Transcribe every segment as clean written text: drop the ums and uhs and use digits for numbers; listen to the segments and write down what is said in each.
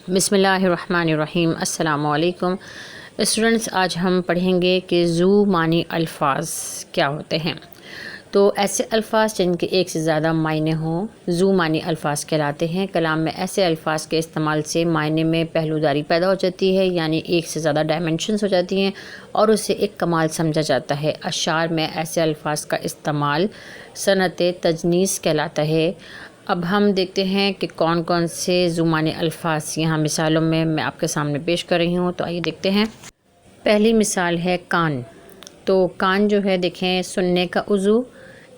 بسم اللہ الرحمن الرحیم۔ السلام علیکم اسٹوڈنٹس، آج ہم پڑھیں گے کہ ذو معنی الفاظ کیا ہوتے ہیں۔ تو ایسے الفاظ جن کے ایک سے زیادہ معنی ہوں ذو معنی الفاظ کہلاتے ہیں۔ کلام میں ایسے الفاظ کے استعمال سے معنی میں پہلوداری پیدا ہو جاتی ہے، یعنی ایک سے زیادہ ڈائمنشنز ہو جاتی ہیں اور اسے ایک کمال سمجھا جاتا ہے۔ اشعار میں ایسے الفاظ کا استعمال صنعت تجنیس کہلاتا ہے۔ اب ہم دیکھتے ہیں کہ کون کون سے ذو معنی الفاظ یہاں مثالوں میں آپ کے سامنے پیش کر رہی ہوں، تو آئیے دیکھتے ہیں۔ پہلی مثال ہے کان۔ تو کان جو ہے دیکھیں سننے کا عضو،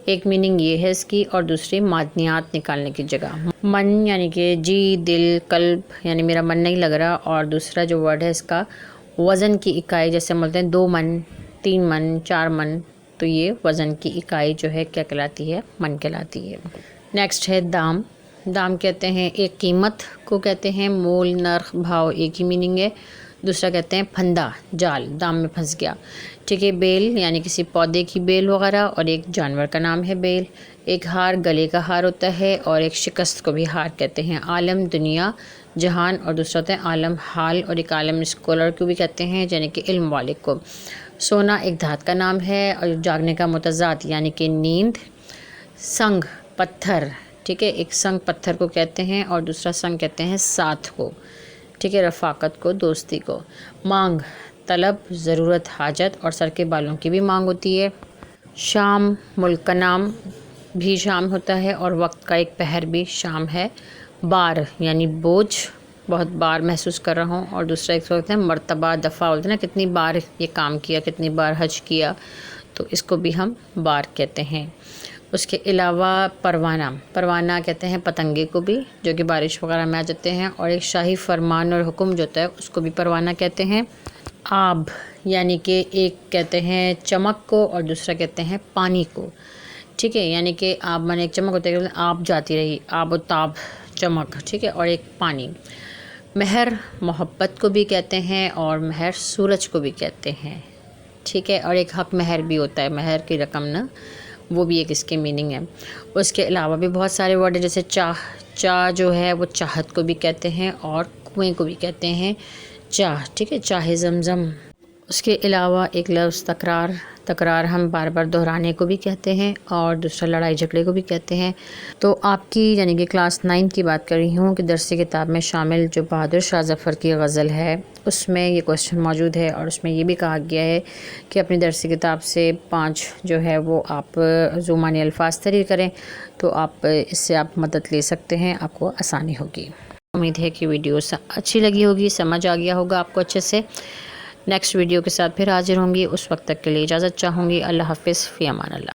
ایک میننگ یہ ہے اس کی، اور دوسری معدنیات نکالنے کی جگہ۔ من یعنی کہ جی، دل، قلب، یعنی میرا من نہیں لگ رہا، اور دوسرا جو ورڈ ہے اس کا وزن کی اکائی، جیسے ہم بولتے ہیں 2 من، 3 من، 4 من، تو یہ وزن کی اکائی جو ہے کیا کہلاتی ہے؟ من کہلاتی ہے۔ نیکسٹ ہے دام۔ دام کہتے ہیں ایک قیمت کو کہتے ہیں، مول، نرخ، بھاؤ ایک ہی میننگ ہے۔ دوسرا کہتے ہیں پھندا، جال، دام میں پھنس گیا۔ ٹھیک ہے، بیل یعنی کسی پودے کی بیل وغیرہ، اور ایک جانور کا نام ہے بیل۔ ایک ہار گلے کا ہار ہوتا ہے، اور ایک شکست کو بھی ہار کہتے ہیں۔ عالم دنیا، جہان، اور دوسرا ہوتا ہے عالم حال، اور ایک عالم اسکالر کو بھی کہتے ہیں، یعنی کہ علم والے کو۔ سونا ایک دھات کا نام ہے، اور جاگنے کا متضاد یعنی کہ نیند۔ سنگ، پتھر، ٹھیک ہے، ایک سنگ پتھر کو کہتے ہیں، اور دوسرا سنگ کہتے ہیں ساتھ کو، ٹھیک ہے، رفاقت کو، دوستی کو۔ مانگ، طلب، ضرورت، حاجت، اور سر کے بالوں کی بھی مانگ ہوتی ہے۔ شام، ملک کا نام بھی شام ہوتا ہے، اور وقت کا ایک پہر بھی شام ہے۔ بار یعنی بوجھ، بہت بار محسوس کر رہا ہوں، اور دوسرا ایک ہوتا ہے مرتبہ، دفعہ ہوتا ہے نا، کتنی بار یہ کام کیا، کتنی بار حج کیا، تو اس کو بھی ہم بار کہتے ہیں۔ اس کے علاوہ پروانہ، پروانہ کہتے ہیں پتنگے کو بھی، جو کہ بارش وغیرہ میں آ جاتے ہیں، اور ایک شاہی فرمان اور حکم جو ہوتا ہے اس کو بھی پروانہ کہتے ہیں۔ آب یعنی کہ ایک کہتے ہیں چمک کو، اور دوسرا کہتے ہیں پانی کو، ٹھیک ہے، یعنی کہ آب من ایک چمک ہوتا ہے، آب جاتی رہی، آب و تاب، چمک، ٹھیک ہے، اور ایک پانی۔ مہر محبت کو بھی کہتے ہیں، اور مہر سورج کو بھی کہتے ہیں، ٹھیک ہے، اور ایک حق مہر بھی ہوتا ہے، مہر کی رقم نا، وہ بھی ایک اس کی میننگ ہے۔ اس کے علاوہ بھی بہت سارے ورڈ ہیں، جیسے چاہ، چاہ جو ہے وہ چاہت کو بھی کہتے ہیں، اور کنویں کو بھی کہتے ہیں چاہ، ٹھیک ہے، چاہ زمزم۔ اس کے علاوہ ایک لفظ تکرار، تکرار ہم بار بار دہرانے کو بھی کہتے ہیں، اور دوسرا لڑائی جھگڑے کو بھی کہتے ہیں۔ تو آپ کی یعنی کہ کلاس 9 کی بات کر رہی ہوں کہ درسی کتاب میں شامل جو بہادر شاہ ظفر کی غزل ہے اس میں یہ کوشچن موجود ہے، اور اس میں یہ بھی کہا گیا ہے کہ اپنی درسی کتاب سے 5 جو ہے وہ آپ ذو معنی الفاظ تحریر کریں، تو آپ اس سے آپ مدد لے سکتے ہیں، آپ کو آسانی ہوگی۔ امید ہے کہ ویڈیو اچھی لگی ہوگی، سمجھ آ گیا ہوگا آپ کو اچھے سے۔ نیکسٹ ویڈیو کے ساتھ پھر حاضر ہوں گی، اس وقت تک کے لیے اجازت چاہوں گی۔ اللہ حافظ، فی امان اللہ۔